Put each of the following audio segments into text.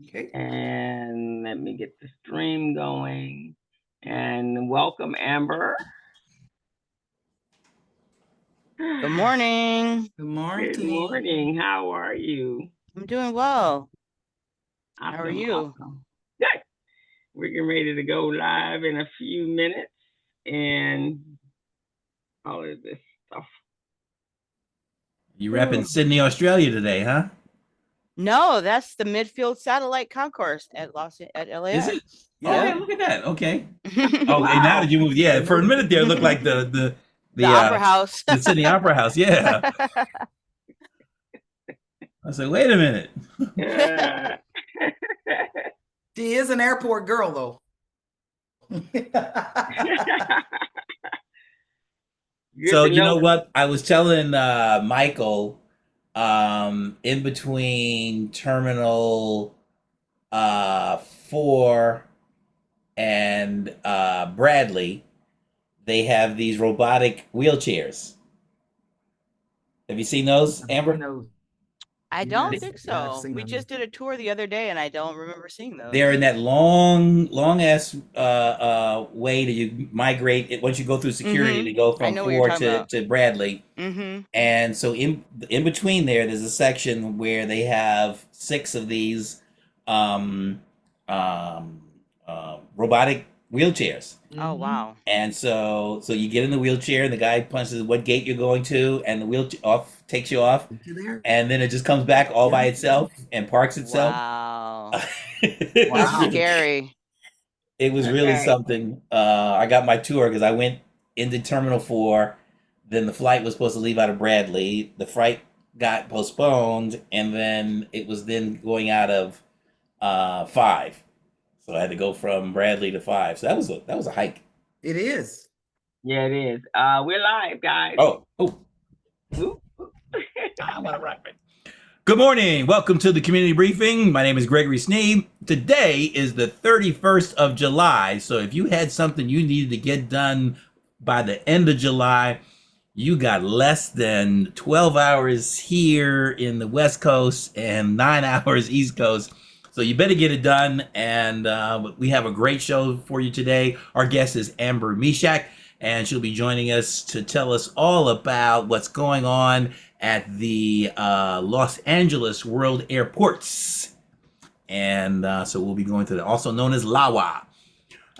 Okay. And let me get the stream going. And welcome, Amber. Good morning. Good morning. Good morning. How are you? I'm doing well. Awesome, How are you? awesome. Good. We're getting ready to go live in a few minutes and all of this stuff. You repping Sydney, Australia today, huh? No, that's the midfield satellite concourse at LAWA. Is it? Yeah. Okay, look at that. Okay. Oh, And now that you moved, yeah, for a minute there, it looked like the Opera House. the Sydney Opera House. Yeah. I said, wait a minute. She is an airport girl, though. So you know what? I was telling Michael, in between Terminal 4 and Bradley, they have these robotic wheelchairs. Have you seen those, Amber? I don't think so. We just did a tour the other day, and I don't remember seeing those. They're in that long ass way that you migrate once you go through security to go from 4 to Bradley. And so in between there's a section where they have 6 of these robotic wheelchairs. Oh wow! And so you get in the wheelchair, and the guy punches what gate you're going to, and the wheelchair takes you off, and then it just comes back all by itself and parks itself. Wow, that's scary. It was really something. I got my tour because I went into Terminal 4. Then the flight was supposed to leave out of Bradley. The flight got postponed, and then it was then going out of 5. So I had to go from Bradley to 5. So that was a hike. It is. Yeah, it is. We're live, guys. Oh. I want to rock it. Good morning. Welcome to the community briefing. My name is Gregory Sneed. Today is the 31st of July. So if you had something you needed to get done by the end of July, you got less than 12 hours here in the West Coast and 9 hours East Coast. So you better get it done. And we have a great show for you today. Our guest is Amber Meshack, and she'll be joining us to tell us all about what's going on at the Los Angeles World Airports. And so we'll be going to also known as LAWA.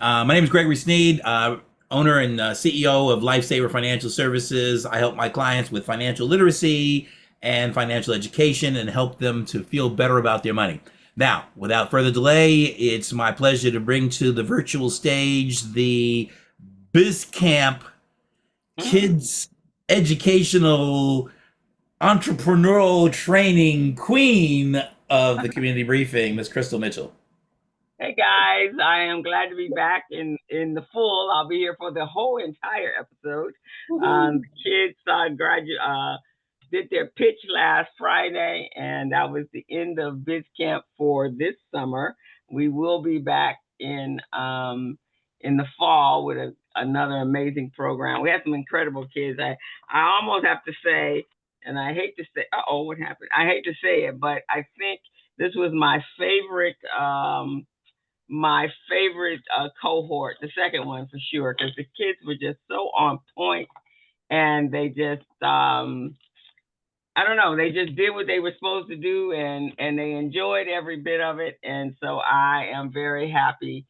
My name is Gregory Sneed, owner and CEO of Lifesaver Financial Services. I help my clients with financial literacy and financial education and help them to feel better about their money. Now, without further delay, it's my pleasure to bring to the virtual stage the BizCamp Kids Educational Entrepreneurial Training Queen of the community briefing, Ms. Crystal Mitchell. Hey guys, I am glad to be back in the full. I'll be here for the whole entire episode. The kids did their pitch last Friday, and that was the end of BizCamp for this summer. We will be back in the fall with another amazing program. We have some incredible kids. I almost have to say, and I hate to say, what happened? I hate to say it, but I think this was my favorite cohort, the second one for sure, because the kids were just so on point, and they just I don't know, they just did what they were supposed to do, and they enjoyed every bit of it. And so I am very happy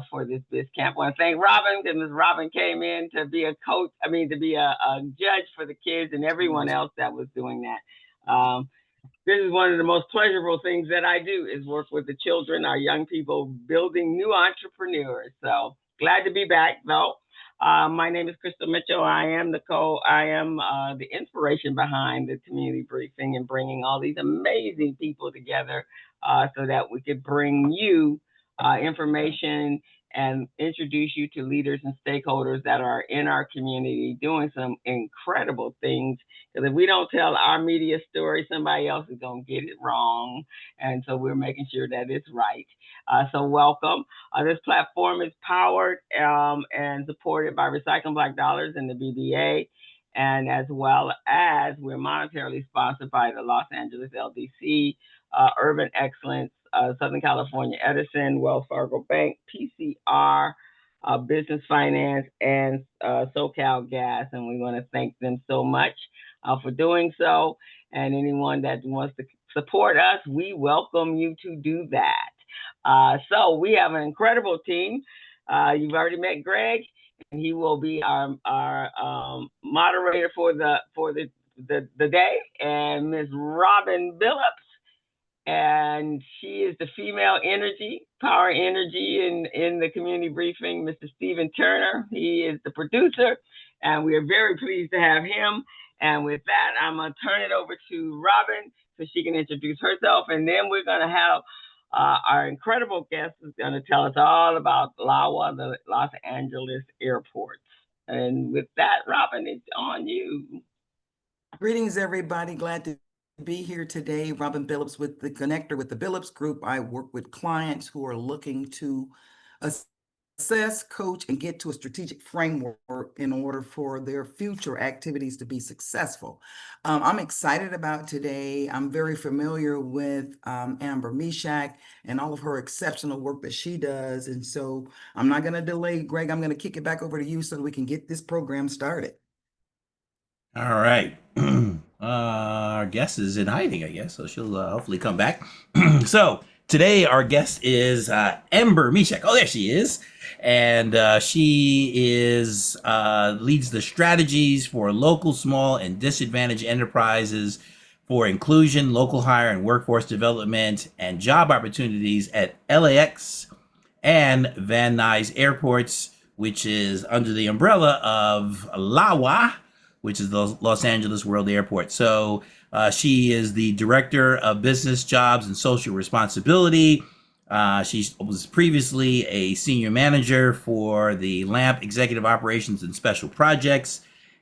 for this camp. I want to thank Robin, because Ms. Robin came in to be a coach, to be a judge for the kids and everyone else that was doing that. This is one of the most pleasurable things that I do, is work with the children, our young people, building new entrepreneurs. So glad to be back, though. My name is Crystal Mitchell. I am the inspiration behind the community briefing and bringing all these amazing people together so that we could bring you information and introduce you to leaders and stakeholders that are in our community doing some incredible things. Because if we don't tell our media story, somebody else is going to get it wrong. And so we're making sure that it's right. So welcome. This platform is powered and supported by Recycling Black Dollars and the BBA. And as well as we're monetarily sponsored by the Los Angeles LDC, Urban Excellence Southern California Edison, Wells Fargo Bank, PCR, Business Finance, and SoCal Gas. And we want to thank them so much for doing so. And anyone that wants to support us, we welcome you to do that. So we have an incredible team. You've already met Greg, and he will be our moderator for the day, and Ms. Robin Billups, and she is the female energy, power energy in the community briefing. Mr. Stephen Turner, he is the producer, and we are very pleased to have him. And with that, I'm gonna turn it over to Robin so she can introduce herself, and then we're gonna have our incredible guest is gonna tell us all about LAWA, the Los Angeles Airport. And with that, Robin, it's on you. Greetings, everybody. Glad to be here today. Robin Billups with the Connector with the Billups Group. I work with clients who are looking to assess, coach, and get to a strategic framework in order for their future activities to be successful. I'm excited about today. I'm very familiar with Amber Meshack and all of her exceptional work that she does. And so I'm not going to delay, Greg. I'm going to kick it back over to you so that we can get this program started. All right. Our guest is in hiding, I guess, so she'll hopefully come back. So today our guest is Amber Meshack. Oh, there she is. And she is leads the strategies for local, small, and disadvantaged enterprises for inclusion, local hire, and workforce development and job opportunities at LAX and Van Nuys Airports, which is under the umbrella of LAWA, which is the Los Angeles World Airport. So she is the Director of Business, Jobs, and Social Responsibility. She was previously a Senior Manager for the LAMP Executive Operations and Special Projects.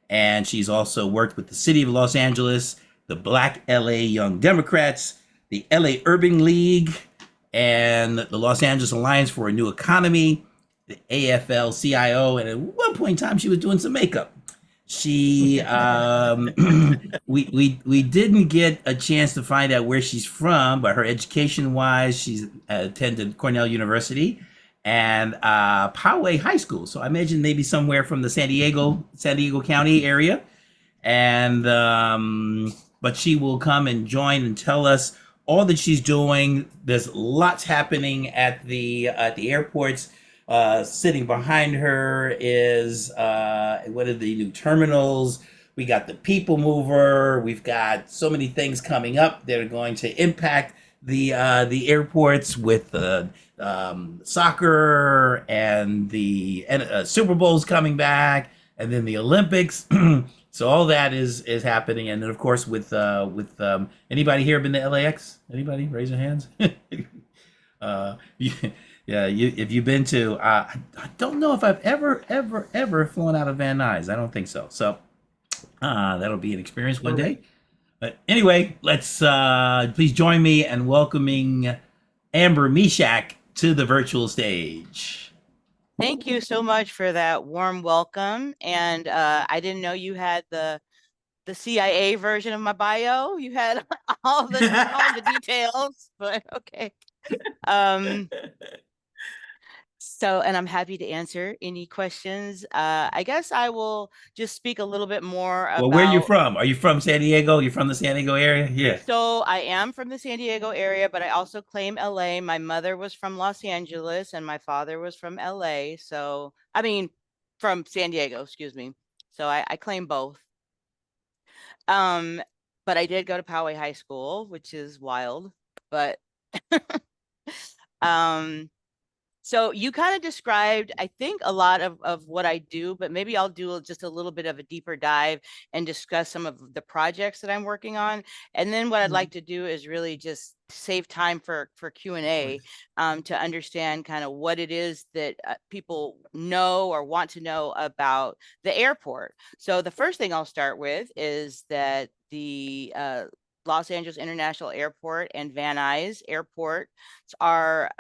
And she's also worked with the City of Los Angeles, the Black LA Young Democrats, the LA Urban League, and the Los Angeles Alliance for a New Economy, the AFL-CIO, and at one point in time, she was doing some makeup. She we didn't get a chance to find out where she's from, but her education wise, she's attended Cornell University and Poway High School. So I imagine maybe somewhere from the San Diego County area. And but she will come and join and tell us all that she's doing. There's lots happening at the airports. Sitting behind her is what are the new terminals? We got the People Mover. We've got so many things coming up that are going to impact the airports with the soccer and the Super Bowl's coming back, and then the Olympics. So all that is happening, and then of course with anybody here been to LAX? Anybody raise your hands? Yeah, if you've been to, I don't know if I've ever flown out of Van Nuys. I don't think so. So that'll be an experience one day. But anyway, let's please join me in welcoming Amber Meshack to the virtual stage. Thank you so much for that warm welcome. And I didn't know you had the CIA version of my bio. You had all the details, but okay. So, and I'm happy to answer any questions. I guess I will just speak a little bit more about. Well, where are you from? Are you from San Diego? You're from the San Diego area? Yeah. So I am from the San Diego area, but I also claim LA. My mother was from Los Angeles and my father was from LA. So, I mean, from San Diego, excuse me. So I claim both. But I did go to Poway High School, which is wild, but so you kind of described, I think, a lot of what I do, but maybe I'll do just a little bit of a deeper dive and discuss some of the projects that I'm working on. And then what I'd like to do is really just save time for Q&A to understand kind of what it is that people know or want to know about the airport. So the first thing I'll start with is that the Los Angeles International Airport and Van Nuys Airport are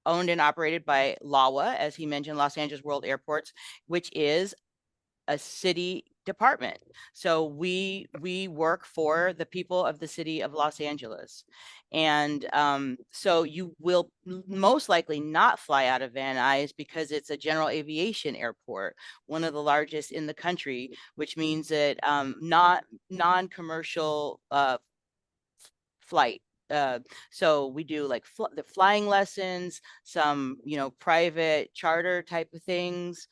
owned and operated by LAWA, as he mentioned, Los Angeles World Airports, which is a city department. So we work for the people of the city of Los Angeles. And so you will most likely not fly out of Van Nuys because it's a general aviation airport, one of the largest in the country, which means that not non-commercial flight. So we do like the flying lessons, some, private charter type of things.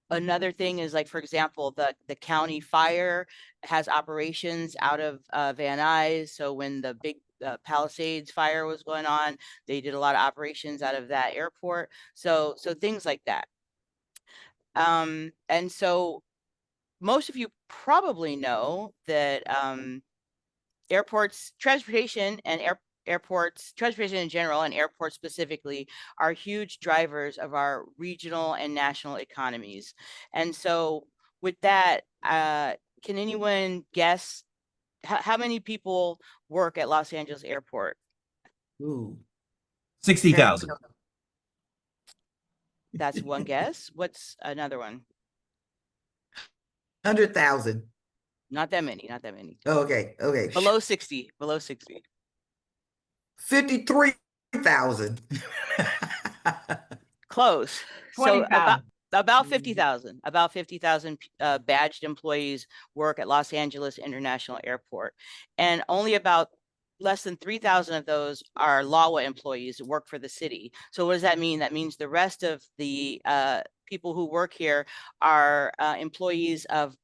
Another thing is, like, for example, the county fire has operations out of Van Nuys. So when the big Palisades fire was going on, they did a lot of operations out of that airport. So things like that. And so most of you probably know that airports, transportation and airports, transportation in general and airports specifically are huge drivers of our regional and national economies. And so with that, can anyone guess how many people work at Los Angeles Airport? Ooh. 60,000. That's one guess. What's another one? 100,000. Not that many, not that many. Okay. Below 60, below 60. 53,000. Close. So 20,000. about 50,000, about 50,000 badged employees work at Los Angeles International Airport. And only about less than 3,000 of those are LAWA employees that work for the city. So what does that mean? That means the rest of the people who work here are employees of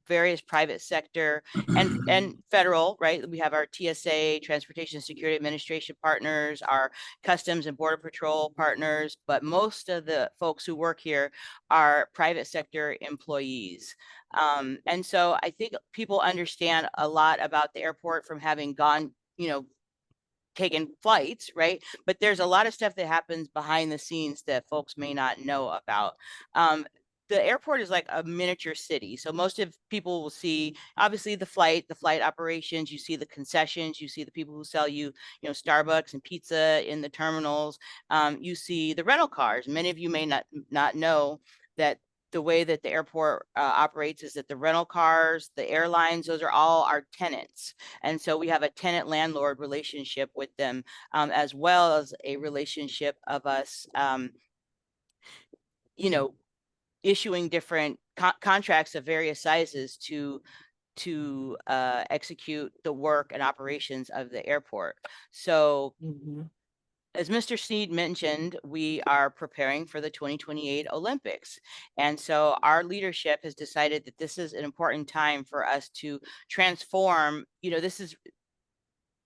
various private sector and federal, right? We have our TSA, Transportation Security Administration partners, our Customs and Border Patrol partners, but most of the folks who work here are private sector employees. And so I think people understand a lot about the airport from having gone, taken flights, right? But there's a lot of stuff that happens behind the scenes that folks may not know about. The airport is like a miniature city. So most of people will see, obviously, the flight operations, you see the concessions, you see the people who sell you, Starbucks and pizza in the terminals. You see the rental cars. Many of you may not know that the way that the airport operates is that the rental cars, the airlines, those are all our tenants. And so we have a tenant landlord relationship with them, as well as a relationship of us, issuing different contracts of various sizes to execute the work and operations of the airport. So as Mr. Sneed mentioned, we are preparing for the 2028 Olympics. And so our leadership has decided that this is an important time for us to transform, this is,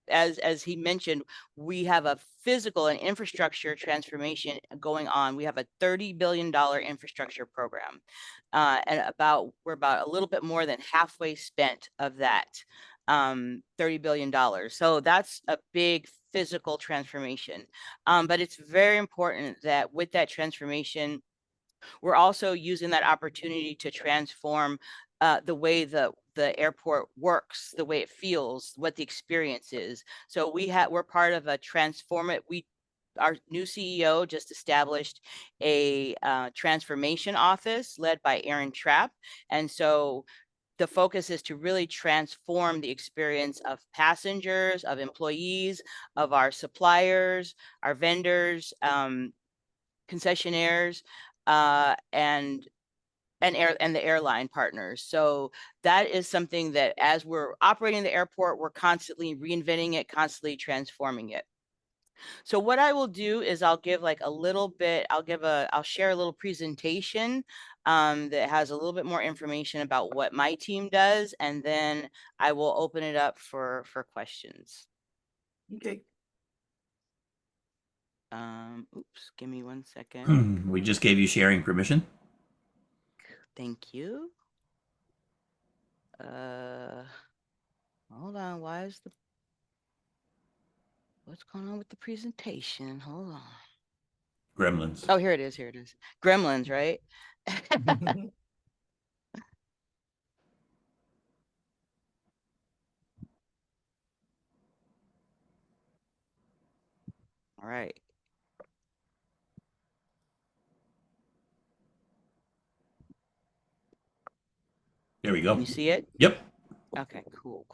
as he mentioned, we have a physical and infrastructure transformation going on. We have a $30 billion infrastructure program. And we're about a little bit more than halfway spent of that $30 billion. So that's a big physical transformation. But it's very important that with that transformation, we're also using that opportunity to transform the way the airport works, the way it feels, what the experience is. So we're part of a our new CEO just established a transformation office led by Aaron Trapp. And so the focus is to really transform the experience of passengers, of employees, of our suppliers, our vendors, concessionaires, and the airline partners. So that is something that as we're operating the airport, we're constantly reinventing it, constantly transforming it. So what I will do is I'll give like a little bit, I'll share a little presentation that has a little bit more information about what my team does, and then I will open it up for questions. Okay. Oops, give me 1 second. We just gave you sharing permission. Thank you. Hold on, what's going on with the presentation? Hold on. Gremlins. Oh, here it is. Gremlins, right? All right. There we go. Can you see it? Yep. Okay, cool.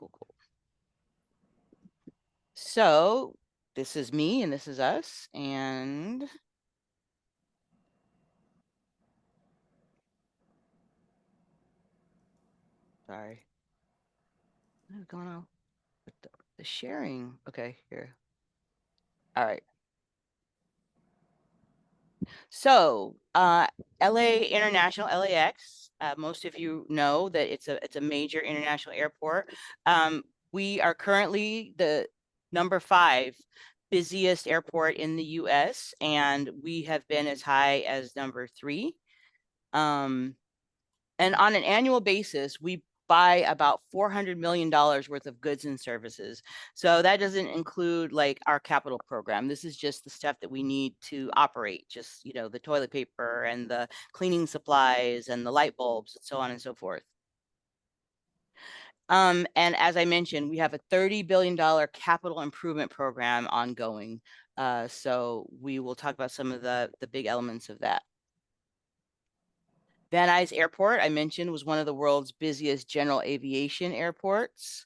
So this is me and this is us, and sorry. What is going on with the sharing? Okay, here. All right. So, LA International, LAX, most of you know that it's a major international airport. We are currently the number 5 busiest airport in the US, and we have been as high as number 3. And on an annual basis, we buy about $400 million worth of goods and services. So that doesn't include like our capital program. This is just the stuff that we need to operate, just, you know, the toilet paper and the cleaning supplies and the light bulbs and so on and so forth. And as I mentioned, we have a $30 billion capital improvement program ongoing. So we will talk about some of the big elements of that. Van Nuys Airport, I mentioned, was one of the world's busiest general aviation airports,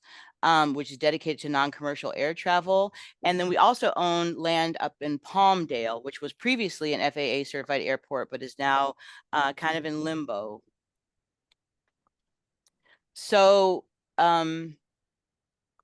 which is dedicated to non-commercial air travel. And then we also own land up in Palmdale, which was previously an FAA certified airport, but is now kind of in limbo. So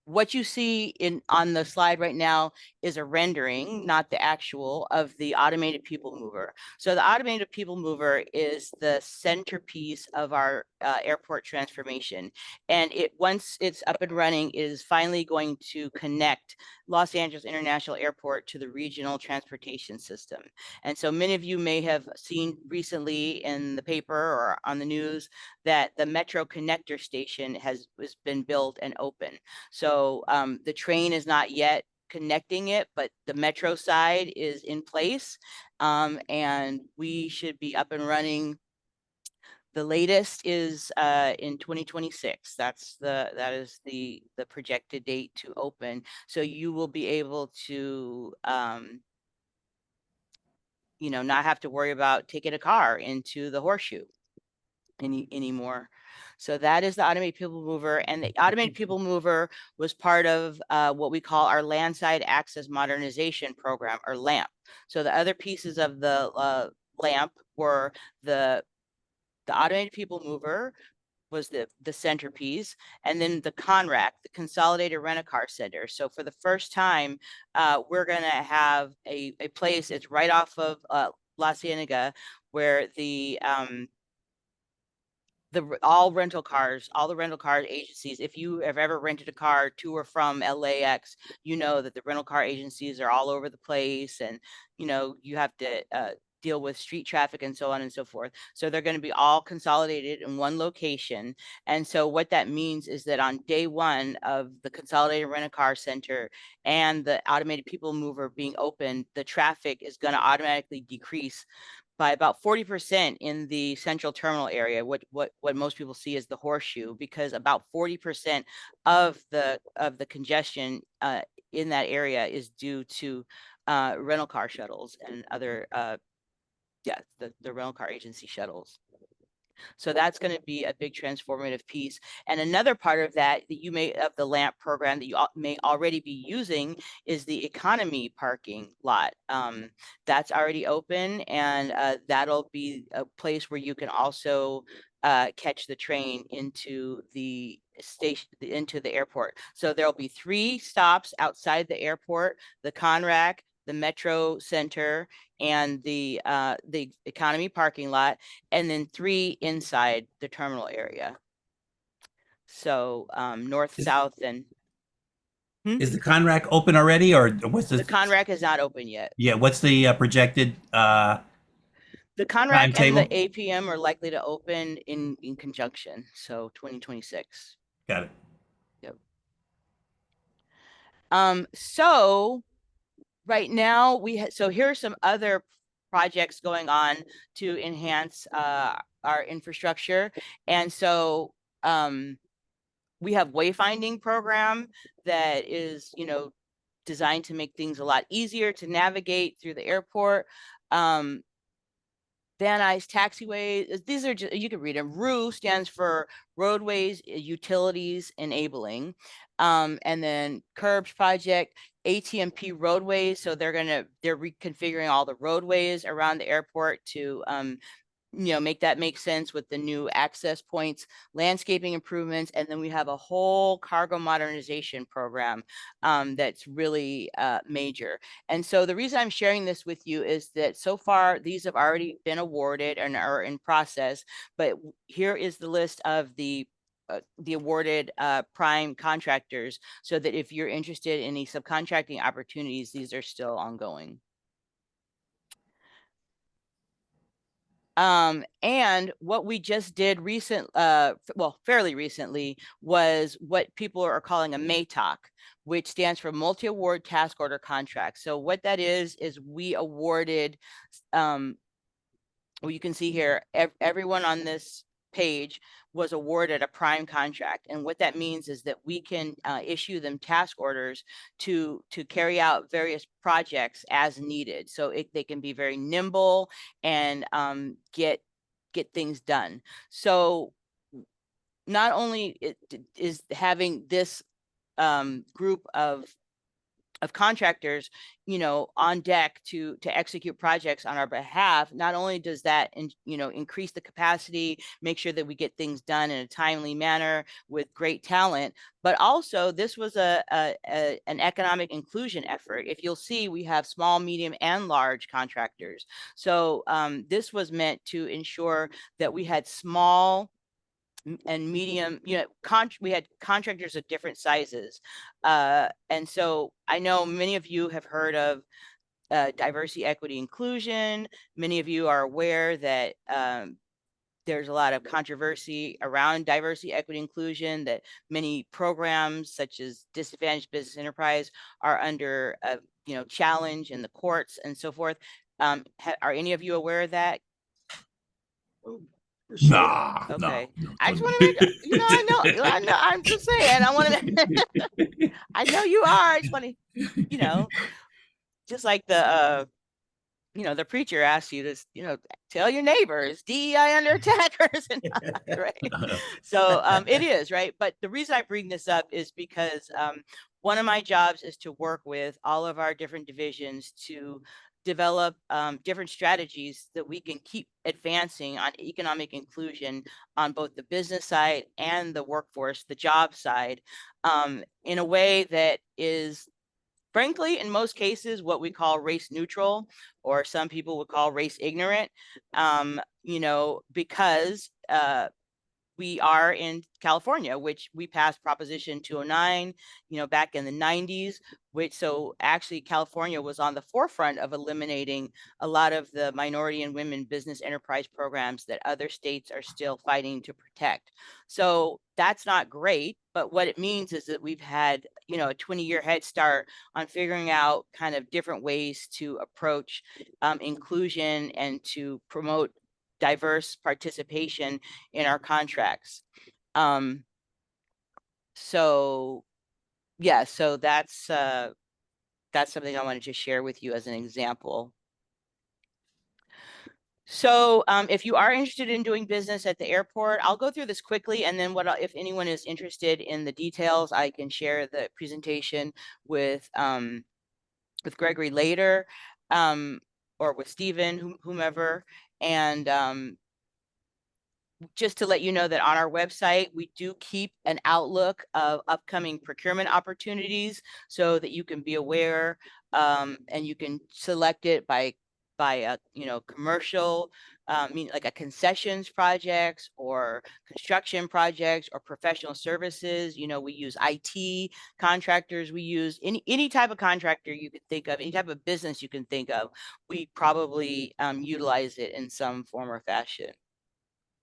what you see on the slide right now is a rendering, not the actual, of the automated people mover. So the automated people mover is the centerpiece of our airport transformation. And once it's up and running, is finally going to connect Los Angeles International Airport to the regional transportation system. And so many of you may have seen recently in the paper or on the news that the Metro Connector Station has been built and open. So the train is not yet connecting it, but the metro side is in place, and we should be up and running. The latest is in 2026. That is the projected date to open. So you will be able to you know, not have to worry about taking a car into the horseshoe anymore. So that is the automated people mover, and the automated people mover was part of what we call our landside access modernization program, or LAMP. So the other pieces of the LAMP were the automated people mover was the centerpiece, and then the CONRAC, the Consolidated Rent-A-Car Center. So for the first time, we're going to have a place. It's right off of La Cienega, where all the rental car agencies, if you have ever rented a car to or from LAX, you know that the rental car agencies are all over the place, and you know you have to deal with street traffic and so on and so forth. So they're going to be all consolidated in one location. And so what that means is that on day 1 of the Consolidated Rent-A-Car Center and the automated people mover being open, the traffic is going to automatically decrease by about 40% in the central terminal area, what most people see as the horseshoe, because about 40% of the congestion in that area is due to rental car shuttles and other the rental car agency shuttles. So that's going to be a big transformative piece. And another part of that you may, of the LAMP program that you may already be using, is the economy parking lot. That's already open, and that'll be a place where you can also catch the train into the station, into the airport. So there'll be 3 stops outside the airport: the CONRAC, the Metro Center, and the economy parking lot, and then 3 inside the terminal area. So north, south, and Is the CONRAC open already, or what's the CONRAC is not open yet. Yeah, what's the projected The CONRAC and timetable? the APM are likely to open in conjunction, so 2026. Got it. Yep. So right now so here are some other projects going on to enhance our infrastructure. And so we have wayfinding program that is, you know, designed to make things a lot easier to navigate through the airport. Van Nuys taxiways. These are just, you can read them. RU stands for roadways, utilities, enabling. And then curbs project, ATMP roadways. So they're reconfiguring all the roadways around the airport to make that make sense with the new access points, landscaping improvements, and then we have a whole cargo modernization program that's really major. And so the reason I'm sharing this with you is that so far these have already been awarded and are in process, but here is the list of the awarded prime contractors, so that if you're interested in any subcontracting opportunities, these are still ongoing. And what we just did fairly recently, was what people are calling a MATOC, which stands for multi-award task order contract. So what that is we awarded, well, you can see here, everyone on this page was awarded a prime contract. And what that means is that we can issue them task orders to carry out various projects as needed. So they can be very nimble and get things done. So not only is having this group of contractors, on deck to execute projects on our behalf, not only does that, increase the capacity, make sure that we get things done in a timely manner with great talent, but also this was an economic inclusion effort. If you'll see, we have small, medium, and large contractors. So this was meant to ensure that we had small and medium, we had contractors of different sizes. And so I know many of you have heard of diversity, equity, inclusion. Many of you are aware that there's a lot of controversy around diversity, equity, inclusion, that many programs such as disadvantaged business enterprise are under challenge in the courts and so forth. Are any of you aware of that? Sure. Nah. Okay. No, I just want to make, I know, I'm just saying, I know you are. I just want to, just like the, the preacher asks you to, tell your neighbors, DEI under attack, right? So it is, right? But the reason I bring this up is because one of my jobs is to work with all of our different divisions to develop different strategies that we can keep advancing on economic inclusion on both the business side and the workforce, the job side, in a way that is, frankly, in most cases, what we call race neutral, or some people would call race ignorant, because we are in California, which we passed Proposition 209, back in the 90s, so actually California was on the forefront of eliminating a lot of the minority and women business enterprise programs that other states are still fighting to protect. So that's not great, but what it means is that we've had, a 20-year head start on figuring out kind of different ways to approach inclusion and to promote diverse participation in our contracts. So yeah, so that's something I wanted to share with you as an example. So if you are interested in doing business at the airport, I'll go through this quickly, and then if anyone is interested in the details, I can share the presentation with Gregory later, or with Stephen, whomever. And just to let you know that on our website, we do keep an outlook of upcoming procurement opportunities so that you can be aware, and you can select it by commercial, like a concessions projects or construction projects or professional services. We use IT contractors. We use any type of contractor you could think of, any type of business you can think of. We probably utilize it in some form or fashion.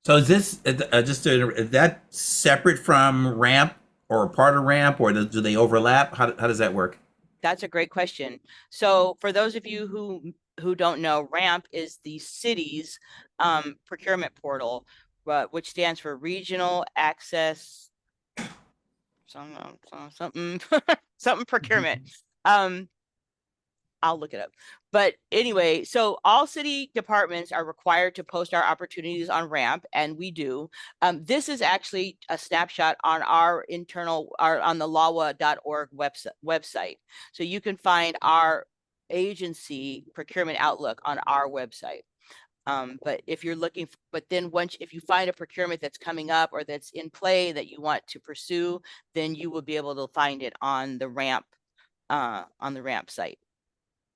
So is this is that separate from RAMP or a part of RAMP, or do they overlap? How does that work? That's a great question. So for those of you who don't know, RAMP is the city's procurement portal, which stands for Regional Access something something procurement. I'll look it up. But anyway, so all city departments are required to post our opportunities on Ramp, and we do. This is actually a snapshot on our internal, on the LAWA.org website. So you can find our agency procurement outlook on our website. But if you're looking, but then if you find a procurement that's coming up or that's in play that you want to pursue, then you will be able to find it on the Ramp site.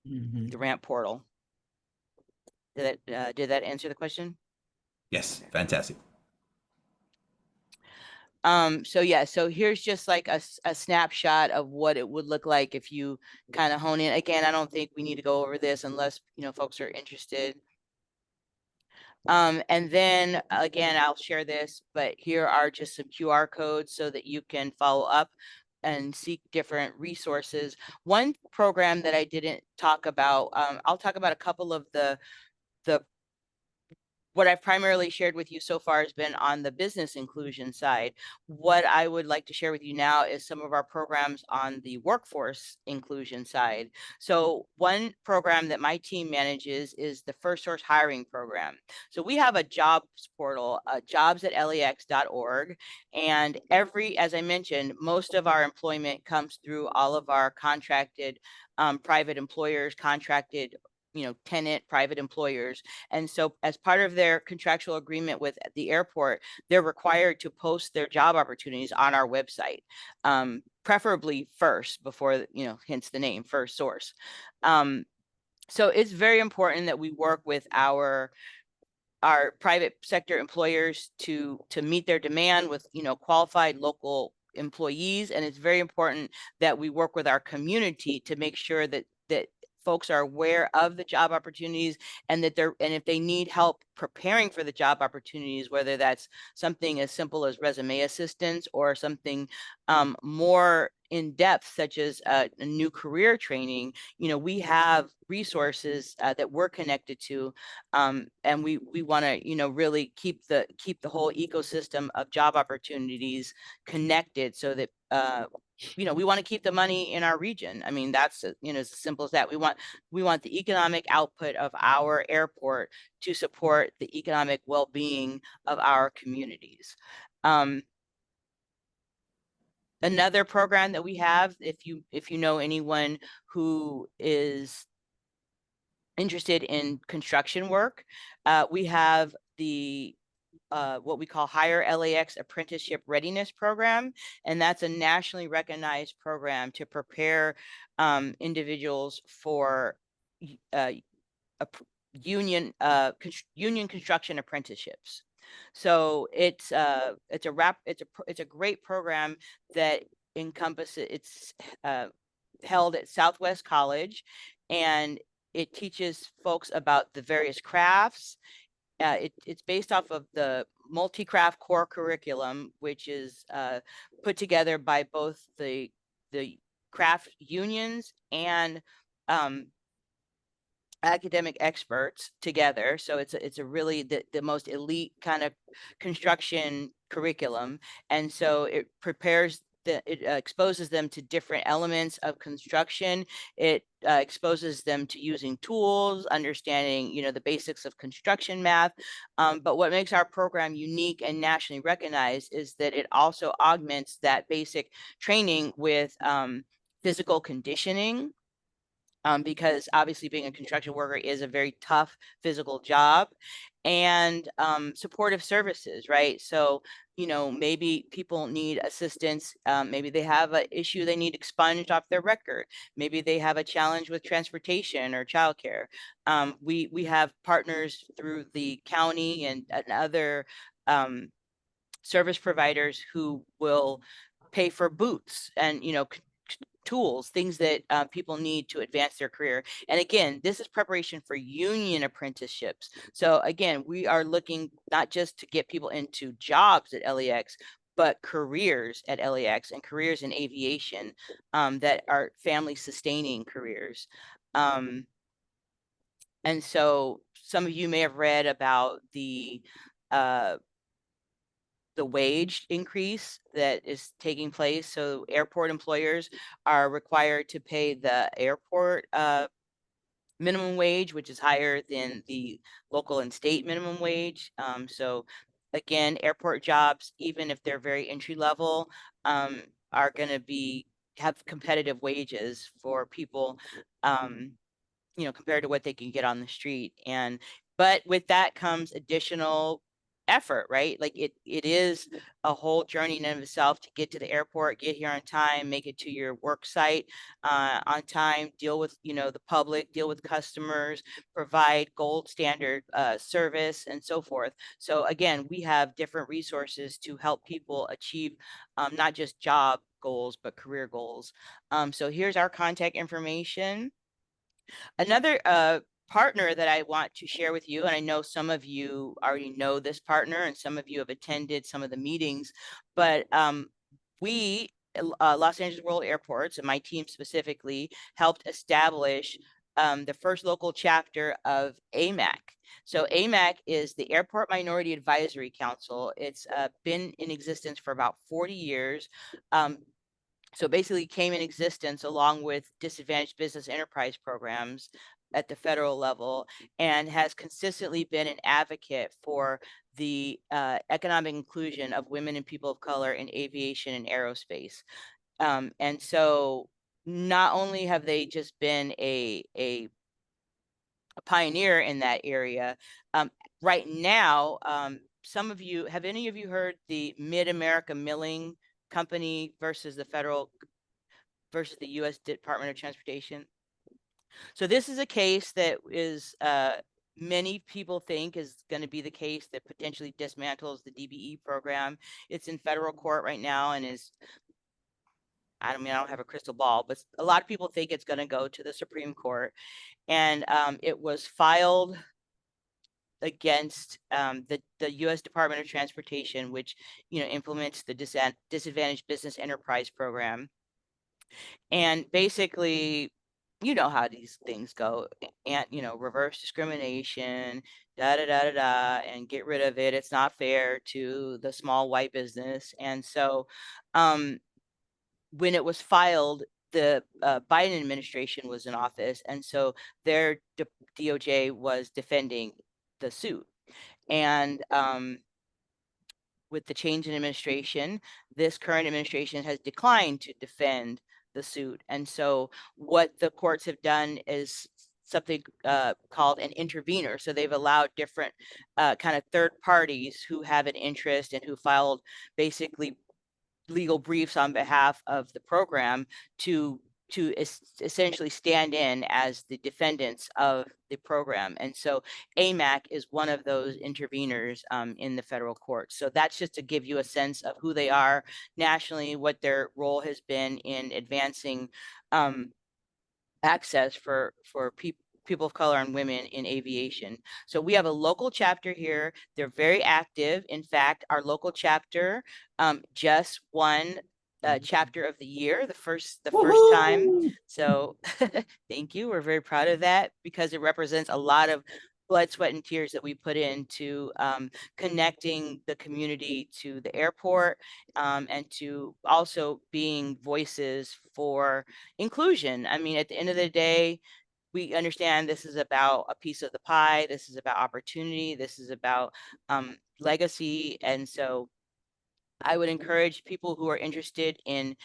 The Ramp portal. Did that answer the question? Yes, fantastic. So yeah, so here's just like a snapshot of what it would look like if you kind of hone in. Again, I don't think we need to go over this unless, you know, folks are interested. And then again, I'll share this, but here are just some QR codes so that you can follow up and seek different resources. One program that I didn't talk about, I'll talk about a couple of what I've primarily shared with you so far has been on the business inclusion side. What I would like to share with you now is some of our programs on the workforce inclusion side. So one program that my team manages is the First Source Hiring Program. So we have a jobs portal, jobs@lax.org. And as I mentioned, most of our employment comes through all of our contracted private employers, contracted, you know, tenant private employers. And so as part of their contractual agreement with the airport, they're required to post their job opportunities on our website, preferably first before, you know, hence the name First Source. So it's very important that we work with our private sector employers to meet their demand with, you know, qualified local employees. And it's very important that we work with our community to make sure that folks are aware of the job opportunities and that and if they need help preparing for the job opportunities, whether that's something as simple as resume assistance or something more in depth, such as a new career training, you know, we have resources that we're connected to, and we want to, you know, really keep the whole ecosystem of job opportunities connected, so that you know, we want to keep the money in our region. I mean, that's, you know, as simple as that. We want the economic output of our airport to support the economic well-being of our communities. Another program that we have, if you know anyone who is interested in construction work, we have the what we call Higher LAX Apprenticeship Readiness Program. And that's a nationally recognized program to prepare individuals for union construction apprenticeships. So it's a great program that encompasses, it's held at Southwest College, and it teaches folks about the various crafts. It's based off of the multi-craft core curriculum, which is put together by both the craft unions and academic experts together. So it's a really the most elite kind of construction curriculum. And so it prepares it exposes them to different elements of construction. It exposes them to using tools, understanding, you know, the basics of construction math. But what makes our program unique and nationally recognized is that it also augments that basic training with physical conditioning. Because obviously being a construction worker is a very tough physical job, and supportive services, right? So, you know, maybe people need assistance. Maybe they have an issue they need expunged off their record. Maybe they have a challenge with transportation or childcare. We have partners through the county and other service providers who will pay for boots and, you know, tools, things that people need to advance their career. And again, this is preparation for union apprenticeships. So again, we are looking not just to get people into jobs at LAX, but careers at LAX and careers in aviation that are family sustaining careers. And so some of you may have read about the wage increase that is taking place. So airport employers are required to pay the airport minimum wage, which is higher than the local and state minimum wage. So again, airport jobs, even if they're very entry level, are going to have competitive wages for people, compared to what they can get on the street. But with that comes additional effort, right? Like it is a whole journey in and of itself to get to the airport, get here on time, make it to your work site on time, deal with, the public, deal with customers, provide gold standard service and so forth. So again, we have different resources to help people achieve not just job goals, but career goals. So here's our contact information. Another partner that I want to share with you, and I know some of you already know this partner and some of you have attended some of the meetings, but we, Los Angeles World Airports, and my team specifically, helped establish the first local chapter of AMAC. So AMAC is the Airport Minority Advisory Council. It's been in existence for about 40 years. So basically came in existence along with disadvantaged business enterprise programs at the federal level, and has consistently been an advocate for the economic inclusion of women and people of color in aviation and aerospace. And so not only have they just been a pioneer in that area, right now, have any of you heard the Mid-America Milling Company versus the U.S. Department of Transportation? So this is a case that is many people think is going to be the case that potentially dismantles the DBE program. It's in federal court right now and I don't have a crystal ball, but a lot of people think it's going to go to the Supreme Court. And it was filed against the U.S. Department of Transportation, which implements the disadvantaged business enterprise program. And basically, you know how these things go, and reverse discrimination, and get rid of it. It's not fair to the small white business. And so when it was filed, the Biden administration was in office, and so their DOJ was defending the suit. And with the change in administration, this current administration has declined to defend the suit. And so what the courts have done is something called an intervener. So they've allowed different kind of third parties who have an interest and who filed basically legal briefs on behalf of the program to essentially stand in as the defendants of the program. And so AMAC is one of those interveners in the federal court. So that's just to give you a sense of who they are nationally, what their role has been in advancing access for people of color and women in aviation. So we have a local chapter here. They're very active. In fact, our local chapter just won chapter of the year, the first time. So thank you. We're very proud of that because it represents a lot of blood, sweat, and tears that we put into connecting the community to the airport, and to also being voices for inclusion. I mean, at the end of the day, we understand this is about a piece of the pie. This is about opportunity. This is about legacy. And so I would encourage people who are interested in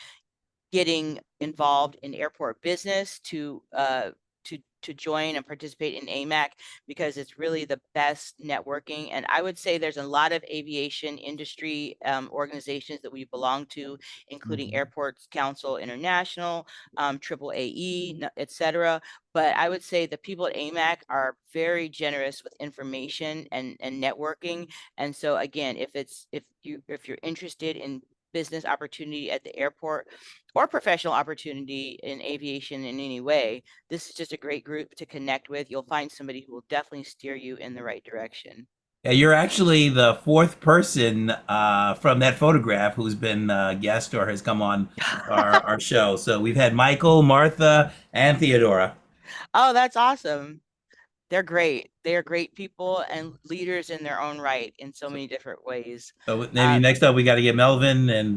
getting involved in airport business to join and participate in AMAC, because it's really the best networking. And I would say there's a lot of aviation industry organizations that we belong to, including Airports Council International, AAAE, etc. But I would say the people at AMAC are very generous with information and networking. And so again, if you're interested in business opportunity at the airport or professional opportunity in aviation in any way, this is just a great group to connect with. You'll find somebody who will definitely steer you in the right direction. Yeah, you're actually the fourth person from that photograph who's been a guest or has come on our show. So we've had Michael, Martha, and Theodora. Oh, that's awesome. They're great. They are great people and leaders in their own right in so many different ways. So maybe next up we got to get Melvin and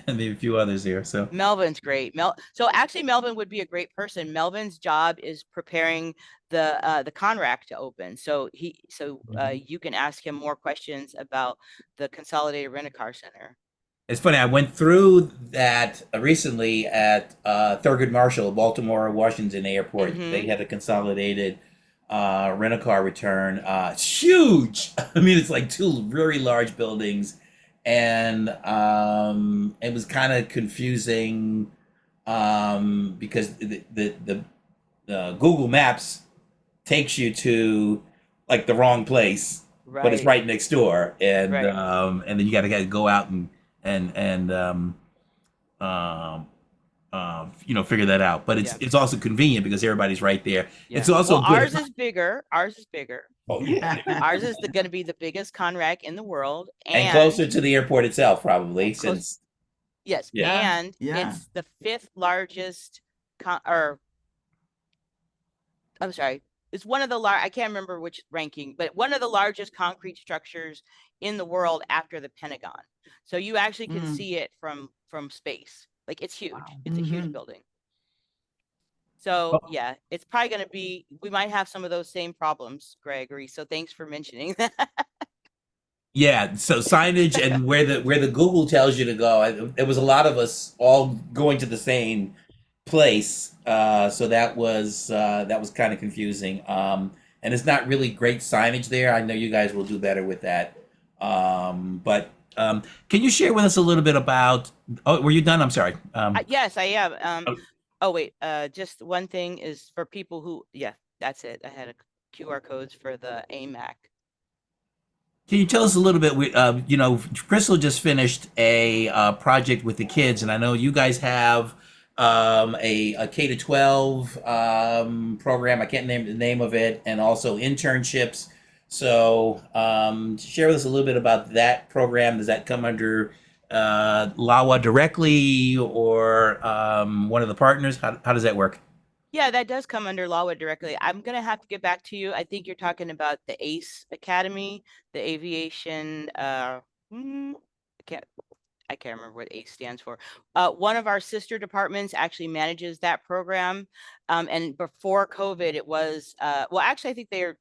maybe a few others here. So Melvin's great. So actually Melvin would be a great person. Melvin's job is preparing the Conrack to open. So you can ask him more questions about the Consolidated Rent-A-Car Center. it's funny. I went through that recently at Thurgood Marshall, Baltimore Washington Airport. They had a consolidated rent-a-car return. It's huge. I mean, it's like two very large buildings, and it was kind of confusing because the Google Maps takes you to like the wrong place, but it's right next door, and and then you got to go out and figure that out. But it's also convenient because everybody's right there. Yeah. It's also good. Ours is bigger. Oh yeah. Ours is going to be the biggest Conrack in the world, and closer to the airport itself, probably. Since yes, Yeah. and it's the 5th largest I'm sorry. It's one of the I can't remember which ranking, but one of the largest concrete structures in the world after the Pentagon. So you actually can see it from space. Like it's huge. Wow. It's a huge building. So yeah, it's probably going to be, we might have some of those same problems, Gregory. So thanks for mentioning that. Yeah, so signage and where the Google tells you to go. There was a lot of us all going to the same place, so that was kind of confusing. And it's not really great signage there. I know you guys will do better with that. But can you share with us a little bit about? Oh, were you done? I'm sorry. Yes, I am. Oh wait, just one thing is for people who, that's it. I had a QR codes for the AMAC. Can you tell us a little bit? Crystal just finished a project with the kids, and I know you guys have a K-12 program. I can't name the name of it, and also internships. So share with us a little bit about that program. Does that come under LAWA directly or one of the partners? How does that work? Yeah, that does come under LAWA directly. I'm going to have to get back to you. I think you're talking about the ACE Academy, the aviation. I can't remember what ACE stands for. One of our sister departments actually manages that program. And before COVID, it was, well, actually, I think they're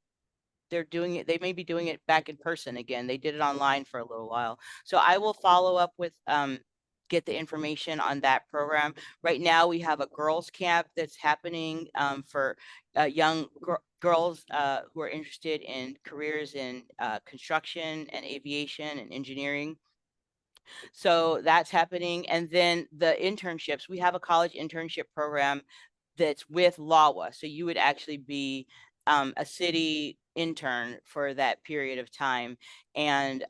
doing it. They may be doing it back in person again. They did it online for a little while. So I will follow up with, get the information on that program. Right now, we have a girls camp that's happening for young girls who are interested in careers in construction and aviation and engineering. So that's happening. And then the internships, we have a college internship program that's with LAWA. So you would actually be a city intern for that period of time. And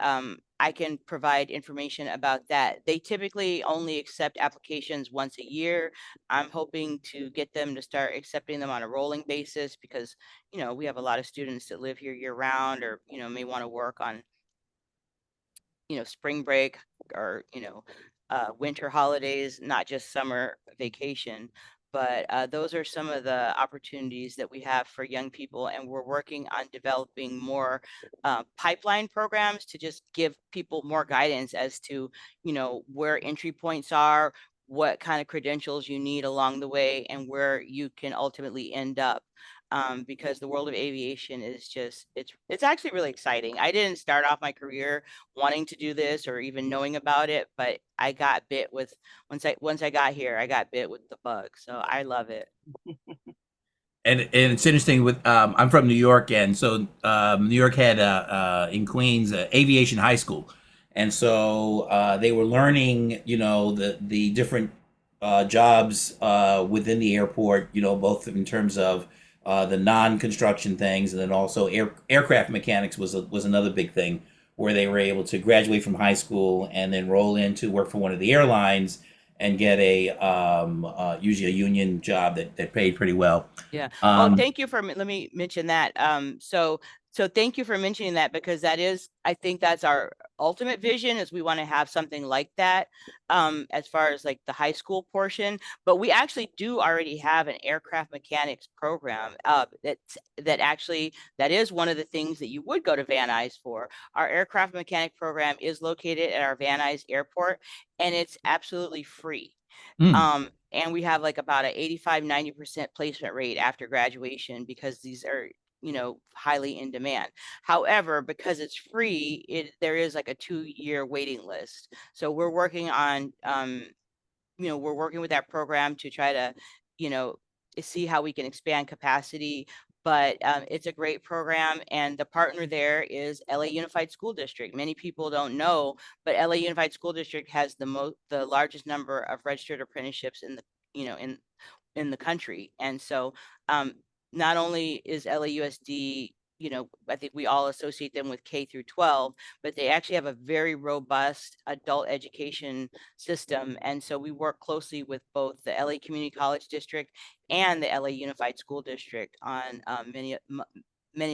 I can provide information about that. They typically only accept applications once a year. I'm hoping to get them to start accepting them on a rolling basis because, we have a lot of students that live here year round or, may want to work on, spring break or, winter holidays, not just summer vacation. But those are some of the opportunities that we have for young people. And we're working on developing more pipeline programs to just give people more guidance as to, where entry points are, what kind of credentials you need along the way, and where you can ultimately end up. Because the world of aviation is just, it's actually really exciting. I didn't start off my career wanting to do this or even knowing about it, but I got bit with, once I got here, I got bit with the bug. So I love it. And it's interesting with, I'm from New York, and so New York had in Queens, aviation high school. And so they were learning, the different jobs within the airport, both in terms of the non-construction things, and then also aircraft mechanics was another big thing where they were able to graduate from high school and then roll in to work for one of the airlines and get usually a union job that paid pretty well. Yeah. Thank you for let me mention that. So So thank you for mentioning that, because that is, I think that's our ultimate vision, is we want to have something like that as far as like the high school portion. But we actually do already have an aircraft mechanics program that is one of the things that you would go to Van Nuys for. Our aircraft mechanic program is located at our Van Nuys Airport, and it's absolutely free. Mm. And we have like about a 85-90% placement rate after graduation, because these are, you know, highly in demand. However, because it's free, there is like a 2-year waiting list. So we're working on, you know, we're working with that program to try to, you know, see how we can expand capacity. But it's a great program, and the partner there is LA Unified School District. Many people don't know, but LA Unified School District has the largest number of registered apprenticeships in the, you know, in the country. And so not only is LAUSD, you know, I think we all associate them with K through 12, but they actually have a very robust adult education system. And so we work closely with both the LA Community College District and the LA Unified School District on many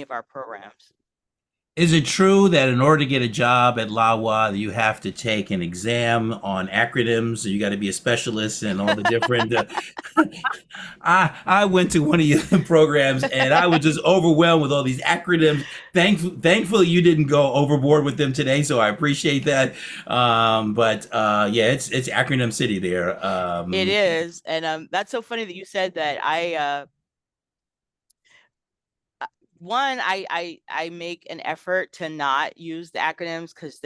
of our programs. Is it true that in order to get a job at LAWA, you have to take an exam on acronyms? You got to be a specialist in all the different. I went to one of your programs and I was just overwhelmed with all these acronyms. Thankfully, you didn't go overboard with them today, so I appreciate that. Yeah, it's acronym city there. It is, and that's so funny that you said that. I make an effort to not use the acronyms, because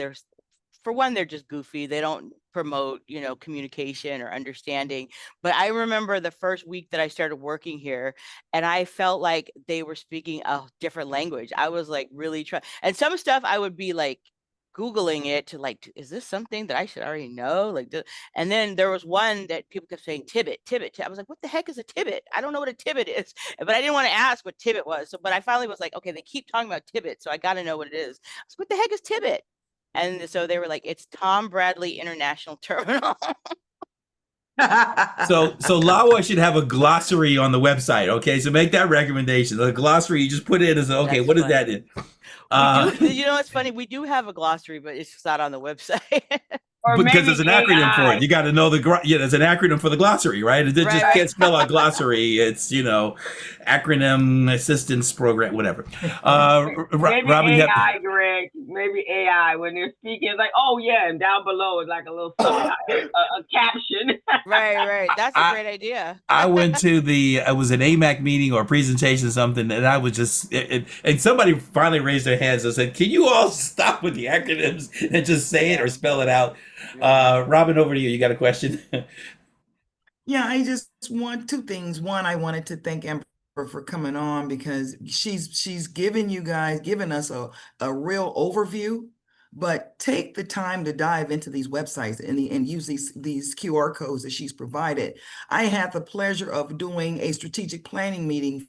for one, they're just goofy. They don't promote, you know, communication or understanding. But I remember the first week that I started working here, and I felt like they were speaking a different language. I was like really trying, and some stuff I would be like Googling it to like, is this something that I should already know? Like, and then there was one that people kept saying tibbet. I was like, what the heck is a tibbet? I don't know what a tibbet is, but I didn't want to ask what tibbet was. So, but I finally was like, okay, they keep talking about tibbet, so I got to know what it is. I was like, what the heck is tibbet? And so they were like, it's Tom Bradley International Terminal. So LAWA should have a glossary on the website. Okay, so make that recommendation. The glossary, you just put it as okay. That's What is funny. that in? We do, you know, it's funny. We do have a glossary, but it's just not on the website. Or Because maybe there's an acronym for AI. it. You got to know there's an acronym for the glossary, right? It just Right. can't spell out glossary. It's, you know, acronym assistance program, whatever. Maybe Robin, you have AI, Greg. Maybe AI, when they're speaking, it's like, oh yeah, and down below is like a little a caption. Right. That's a great idea. I went to it was an AMAC meeting or a presentation or something, and I was just, and somebody finally raised their hands and said, can you all stop with the acronyms and just say it or spell it out? Robin, over to you. You got a question? Yeah, I just want two things. One, I wanted to thank Amber for coming on, because she's given us a real overview, but take the time to dive into these websites and use these QR codes that she's provided. I had the pleasure of doing a strategic planning meeting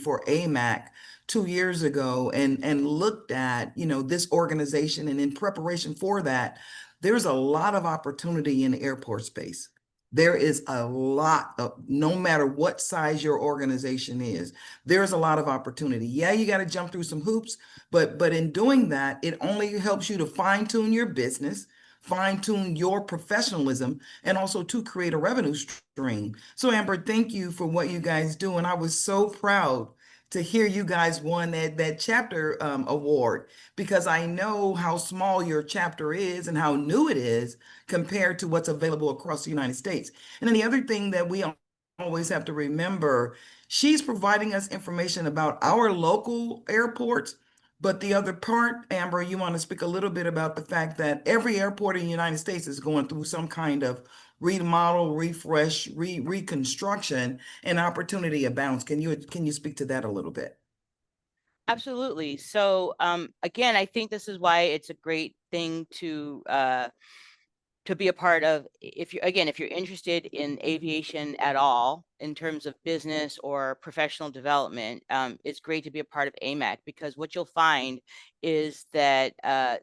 for AMAC 2 years ago, and looked at, you know, this organization, and in preparation for that, there's a lot of opportunity in the airport space. There is a lot of, no matter what size your organization is, there's a lot of opportunity. Yeah, you got to jump through some hoops, but in doing that, it only helps you to fine tune your business, fine tune your professionalism, and also to create a revenue stream. So Amber, thank you for what you guys do. And I was so proud to hear you guys won that chapter award, because I know how small your chapter is and how new it is compared to what's available across the United States. And then the other thing that we always have to remember, she's providing us information about our local airports. But the other part, Amber, you want to speak a little bit about the fact that every airport in the United States is going through some kind of remodel, refresh, reconstruction, and opportunity abounds. Can you speak to that a little bit? Absolutely. So again, I think this is why it's a great thing to be a part of. If you're interested in aviation at all in terms of business or professional development, it's great to be a part of AMAC, because what you'll find is that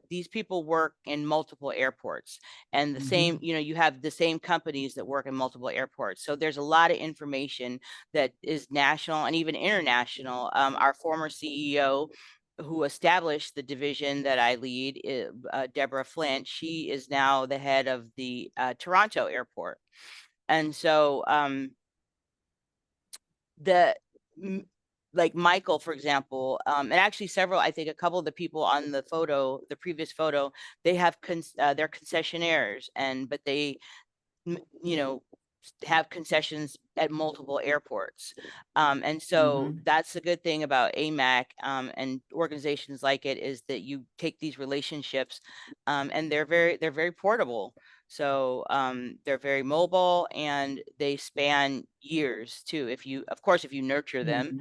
these people work in multiple airports, and the same, you know, you have the same companies that work in multiple airports. So there's a lot of information that is national and even international. Our former CEO who established the division that I lead, Deborah Flint, she is now the head of the Toronto airport. And so like Michael, for example, and actually several, I think a couple of the people on the photo, the previous photo, they have they're concessionaires, but they, you know, have concessions at multiple airports. And so that's the good thing about AMAC and organizations like it, is that you take these relationships and they're very portable. So they're very mobile, and they span years too, if you, of course, if you nurture them.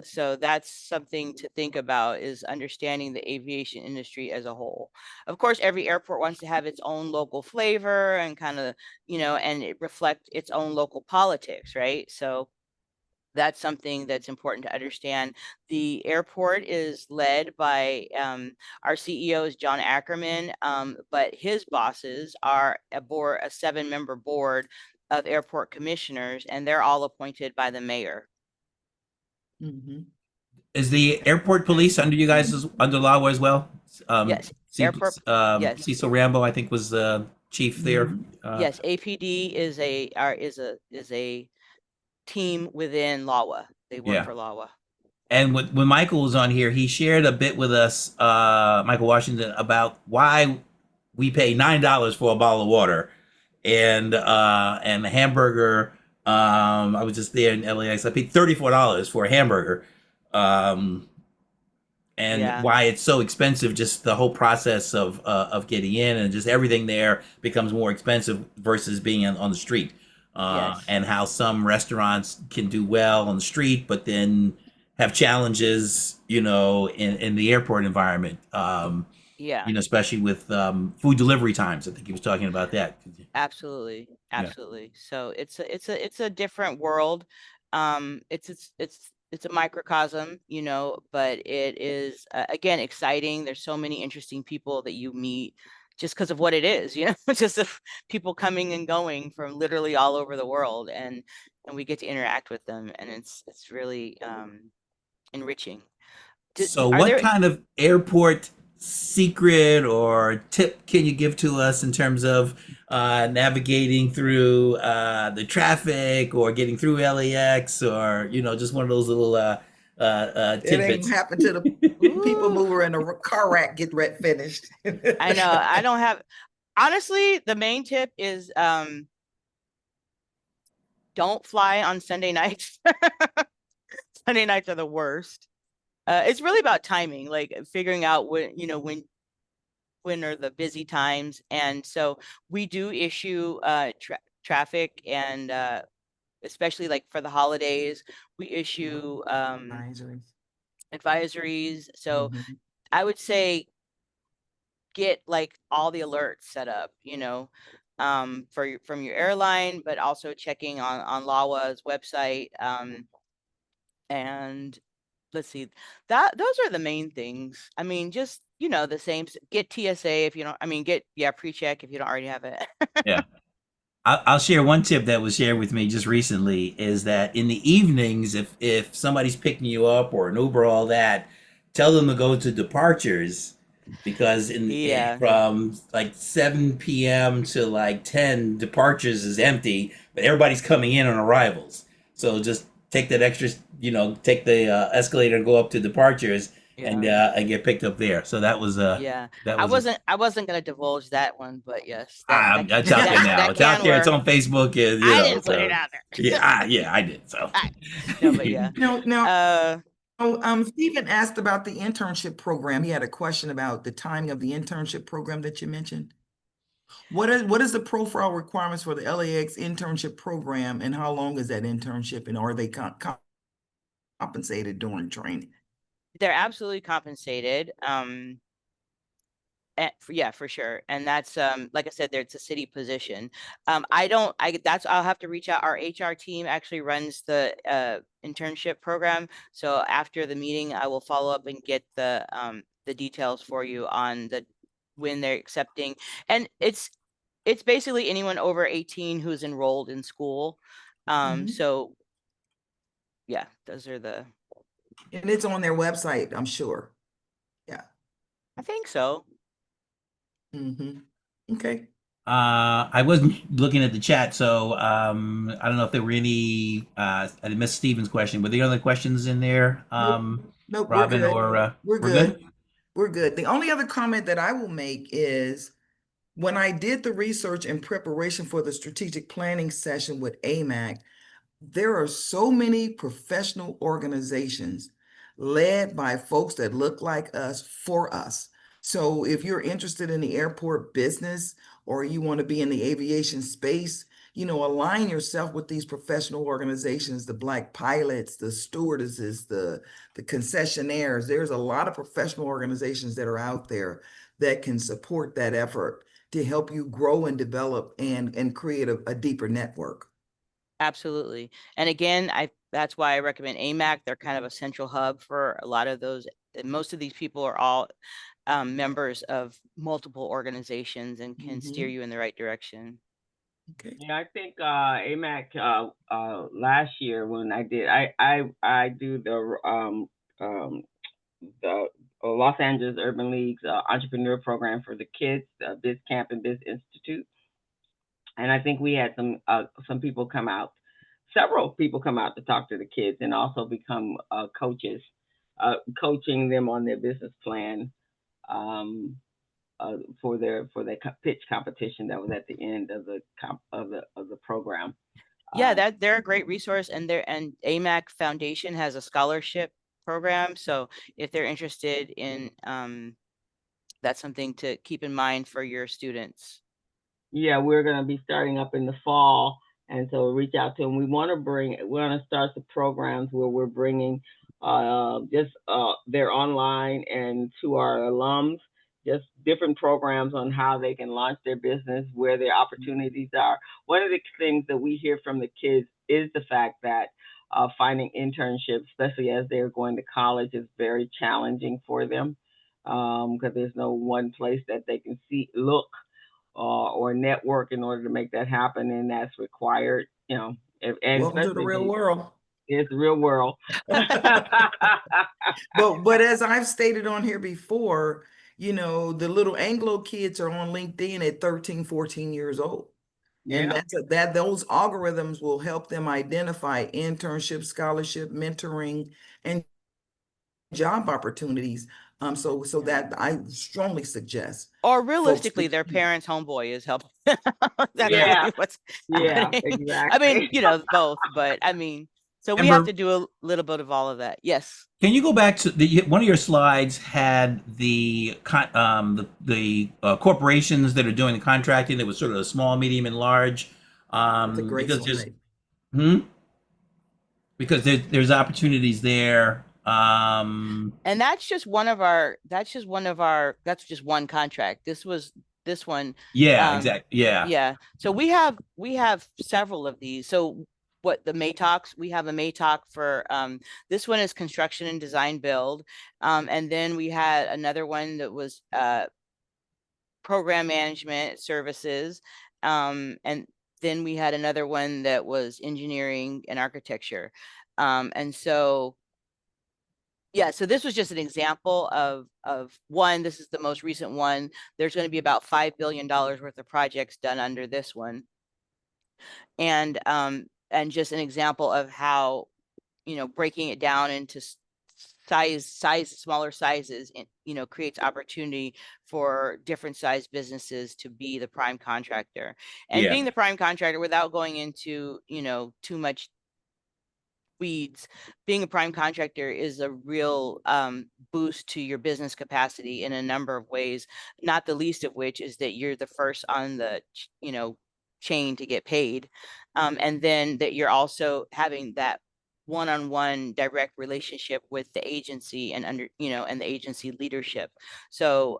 So that's something to think about, is understanding the aviation industry as a whole. Of course, every airport wants to have its own local flavor and kind of, and it reflect its own local politics, right? So that's something that's important to understand. The airport is led by our CEO is John Ackerman, but his bosses are a 7-member board of airport commissioners, and they're all appointed by the mayor. Is the airport police under you guys, under LAWA as well? Yes. Airport, yes. Cecil Rambo, I think, was the chief there. Yes, APD is a team within LAWA. They work for LAWA. And when Michael was on here, he shared a bit with us, Michael Washington, about why we pay $9 for a bottle of water and a hamburger. I was just there in LAX. I paid $34 for a hamburger. And why it's so expensive, just the whole process of getting in, and just everything there becomes more expensive versus being on the street. And how some restaurants can do well on the street, but then have challenges, in the airport environment. Especially with food delivery times. I think he was talking about that. Absolutely. So it's a different world. It's a microcosm, but it is again exciting. There's so many interesting people that you meet just because of what it is, just of people coming and going from literally all over the world, and we get to interact with them, and it's really enriching. So what kind of airport secret or tip can you give to us in terms of navigating through the traffic, or getting through LAX, or just one of those little tidbits? It ain't happened to the people mover in a car wreck get finished. I know. I don't have, honestly, the main tip is don't fly on Sunday nights. Sunday nights are the worst. It's really about timing, like figuring out when are the busy times. And so we do issue traffic, and especially like for the holidays, we issue advisories. So I would say get like all the alerts set up, from your airline, but also checking on LAWA's website. And let's see, those are the main things. I mean, just, the same, get TSA if you don't, get pre-check if you don't already have it. Yeah. I'll share one tip that was shared with me just recently, is that in the evenings, if somebody's picking you up, or an Uber, all that, tell them to go to departures, because from like 7 p.m. to like 10, departures is empty, but everybody's coming in on arrivals. So just take that extra, take the escalator and go up to departures and get picked up there. So that was I wasn't going to divulge that one, but yes, it's out there now. It's out there. It's on Facebook. And, I didn't put it out there. I did. So no, but yeah. No. Stephen asked about the internship program. He had a question about the timing of the internship program that you mentioned. What is the profile requirements for the LAX internship program, and how long is that internship, and are they compensated during training? They're absolutely compensated. For sure. And that's like I said, it's a city position. I'll have to reach out. Our HR team actually runs the internship program. So after the meeting, I will follow up and get the details for you on when they're accepting. And it's basically anyone over 18 who's enrolled in school. So yeah, those are the. And it's on their website, I'm sure. I think so. Okay. I wasn't looking at the chat, so I don't know if there were any. I missed Stephen's question. Were there other questions in there, Nope, we're Robin, good. or We're we're good? good. We're good. The only other comment that I will make is when I did the research in preparation for the strategic planning session with AMAC, there are so many professional organizations led by folks that look like us for us. So if you're interested in the airport business or you want to be in the aviation space, align yourself with these professional organizations, the Black pilots, the stewardesses, the concessionaires. There's a lot of professional organizations that are out there that can support that effort to help you grow and develop and create a deeper network. Absolutely. And again, that's why I recommend AMAC. They're kind of a central hub for a lot of those. Most of these people are all members of multiple organizations and can steer you in the right direction. Okay. Yeah, I think AMAC last year when I do the Los Angeles Urban League's entrepreneur program for the kids, Biz Camp and Biz Institute, and I think we had some people come out, several people come out to talk to the kids and also become coaches, coaching them on their business plan. For their pitch competition that was at the end of the program. Yeah, they're a great resource, and AMAC Foundation has a scholarship program. So if they're interested in, that's something to keep in mind for your students. Yeah, we're going to be starting up in the fall, and so reach out to them. We want to start the programs where we're bringing their online and to our alums, just different programs on how they can launch their business, where their opportunities are. One of the things that we hear from the kids is the fact that finding internships, especially as they're going to college, is very challenging for them because there's no one place that they can look or network in order to make that happen, and that's required, and Welcome to the real world. It's the real world. But as I've stated on here before, the little Anglo kids are on LinkedIn at 13, 14 years old. And those algorithms will help them identify internship, scholarship, mentoring, and job opportunities. So that I strongly suggest. Or realistically, their parents' homeboy is helping. That's really what's happening. Exactly. I mean, both, but I mean, so we have to do a little bit of all of that. Yes. Can you go back to one of your slides had the corporations that are doing the contracting that was sort of a small, medium, and large. That's a great because slide. Because there's opportunities there. And that's just one contract. This one. Yeah, exactly. Yeah. Yeah. So we have several of these. So what the MATOCs, we have a MATOC for this one is construction and design build. And then we had another one that was program management services. And then we had another one that was engineering and architecture. And so yeah, so this was just an example of one. This is the most recent one. There's going to be about $5 billion worth of projects done under this one. And just an example of how, breaking it down into smaller sizes, creates opportunity for different size businesses to be the prime contractor. And being the prime contractor, without going into, too much weeds, being a prime contractor is a real boost to your business capacity in a number of ways, not the least of which is that you're the first on the chain to get paid, and then that you're also having that one-on-one direct relationship with the agency and and the agency leadership. So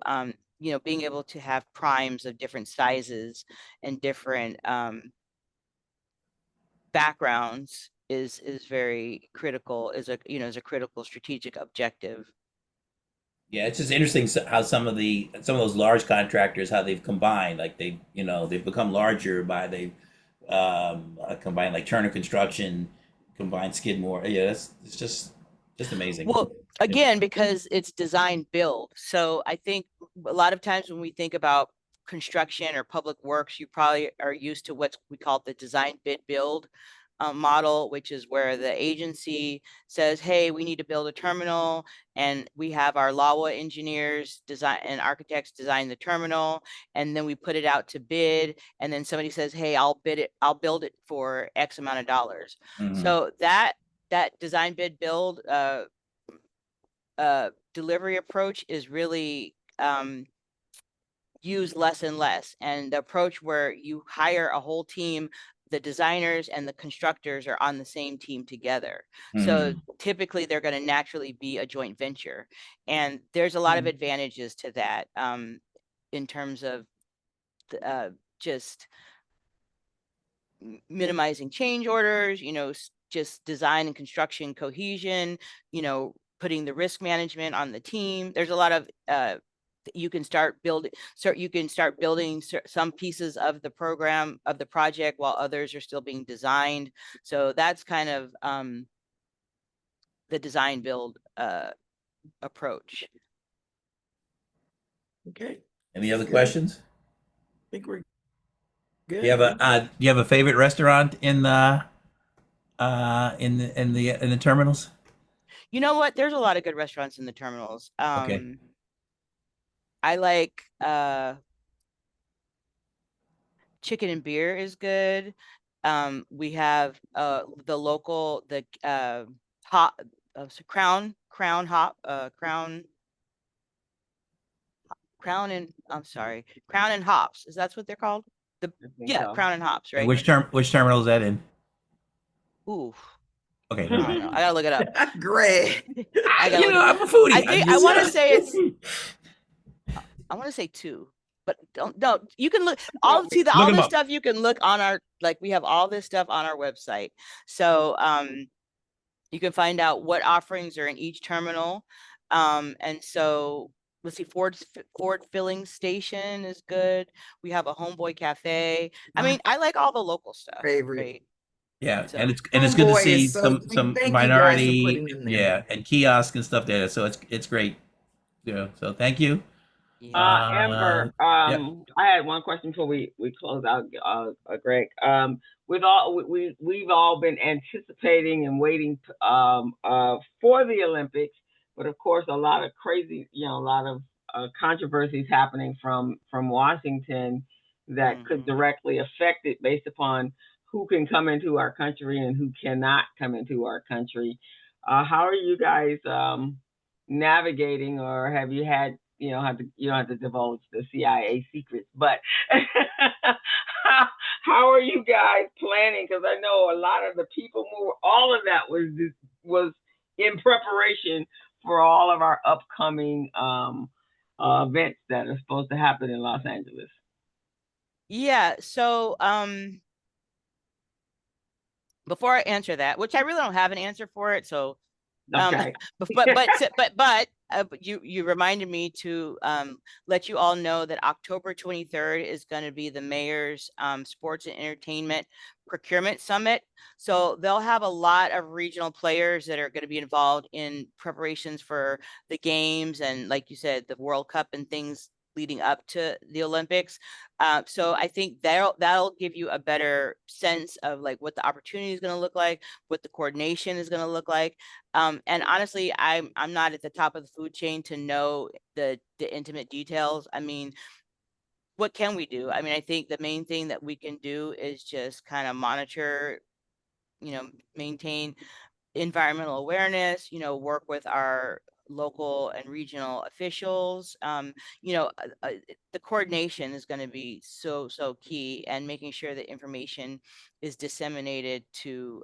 being able to have primes of different sizes and different backgrounds is very critical, is a critical strategic objective. Yeah, it's just interesting how some of those large contractors, how they've combined, like they've become larger by they combined, like Turner Construction, combined Skidmore. Yeah, it's just amazing. Well, Again, because it's design build. So I think a lot of times when we think about construction or public works, you probably are used to what we call the design bid build model, which is where the agency says, hey, we need to build a terminal, and we have our LAWA engineers design and architects design the terminal, and then we put it out to bid, and then somebody says, hey, I'll build it for X amount of dollars. So that design bid build delivery approach is really used less and less. And the approach where you hire a whole team, the designers and the constructors are on the same team together. So typically they're going to naturally be a joint venture. And there's a lot of advantages to that in terms of just minimizing change orders, just design and construction cohesion, putting the risk management on the team. There's a lot of you can start building some pieces of the program of the project while others are still being designed. So that's kind of the design build approach. Okay, Any other Good. questions? I think we're good. Do you have a favorite restaurant in the in the terminals? You know what? There's a lot of good restaurants in the terminals. Okay. I like Chicken and Beer is good. We have the local hop Crown and Hops. Is that what they're called? Crown and Hops, right? And which terminal is that in? Ooh, Okay, I never don't mind. know. I gotta look it up. Greg. I'm a foodie. I want to say it's. I want to say 2, but no. You can look all this stuff. You can look on our we have all this stuff on our website. So you can find out what offerings are in each terminal. And so let's see, Ford Filling Station is good. We have a Homeboy Cafe. I mean, I like all the local stuff. Favorite. Right? Yeah, So- and it's good to Homeboy see is so- some thank you guys for minority, putting them there. and kiosk and stuff there. So it's great. Yeah. So thank you. Yeah. Amber, yep. I had one question before we close out, Greg. We've all been anticipating and waiting for the Olympics, but of course a lot of crazy, a lot of controversies happening from Washington that could directly affect it based upon who can come into our country and who cannot come into our country. How are you guys navigating, or have you had, you don't have to divulge the CIA secrets, but how are you guys planning? Because I know a lot of the people all of that was in preparation for all of our upcoming events that are supposed to happen in Los Angeles. Yeah. So before I answer that, which I really don't have an answer for it, so Okay. but you reminded me to let you all know that October 23rd is going to be the mayor's sports and entertainment procurement summit. So they'll have a lot of regional players that are going to be involved in preparations for the games and, like you said, the World Cup and things leading up to the Olympics. So I think that'll give you a better sense of what the opportunity is going to look like, what the coordination is going to look like. And honestly, I'm not at the top of the food chain to know the intimate details. I mean, what can we do? I mean, I think the main thing that we can do is just kind of monitor, maintain environmental awareness, work with our local and regional officials. The coordination is going to be so key, and making sure that information is disseminated to